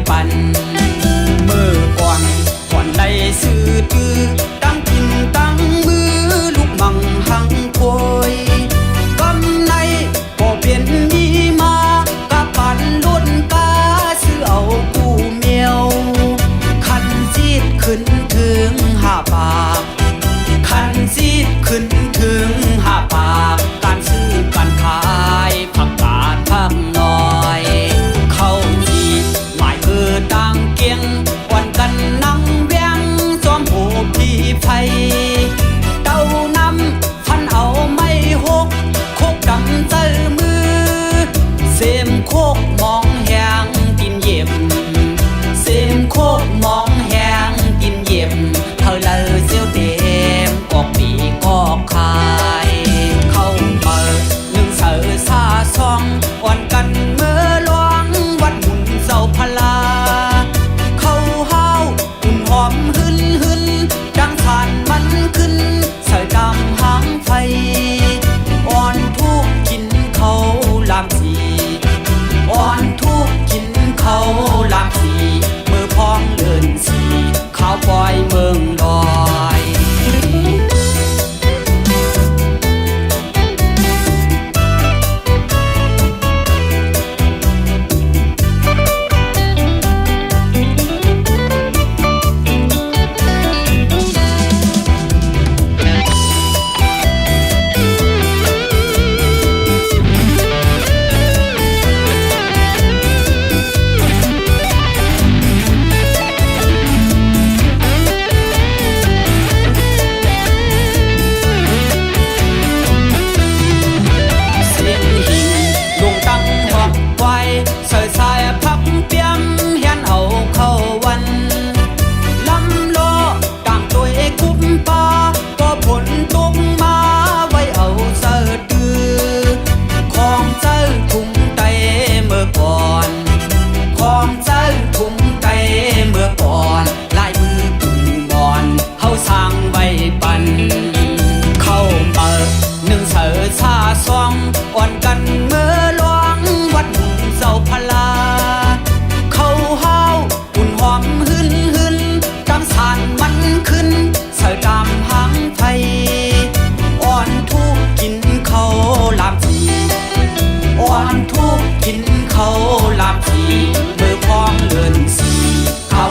ปันเมื่อก่อนได้ซื้อตื้อตั้งกินตั้งมือลูกมังหังควยกำในบ่เปลี่ยนมีมากะปันล้นกาซื้อเอากูเมียวคันซีดขึ้นถึง5 ปากคันซีดขึ้นถึง5 ปากการซื้อการขายผักกาดผักน้อยเข้าที่หมายต่างเกียงวันกันนั่งเวียงจอมโหพี่ไฟเต้านำฟันเอาไม่หกโคกดำเจอมือเสมโคกมองแหงกินเย็บเสมโคกมองแหงกินเย็บเธอเลยเสียวเต็มกอกปีกอกคายเข้ามา1 เสือซาซองอ่อนกันเมื่อหลวงวัดหุ่นเจ้าพลาเข้าห้าวหุ่นหอมหึนดังผ่านมันขึ้นใส่ดำหางไฟอ่อนทุกกินเขาลามสีอ่อนทุกกินเขาลามสีมือพองเดินสีข้าวปล่อยเมืองลอยใส่สายพักเปียมเฮียนเอาเข้าวันลำโลต่างตัวกุมปาก็ผลตกมาไว้เอาเสือดื้อของเจ้าทุ่งไตเมื่อก่อนของเจ้าทุ่งไตเมื่อก่อนลายมือปุ่มบอนเฮาสร้างไว้ปันเข้าเปิด1 เสือซาซองอ่อนกันเมื่อหลวงวัดเจ้าพลาเข้าห้าวหุ่นหอมหึนดังสานมันขึ้นใส่ดำหางไฟอ่อนทุกกินเขาลามสีอ่อนทุกกินเขาลามสีมือพองเดินสีข้าว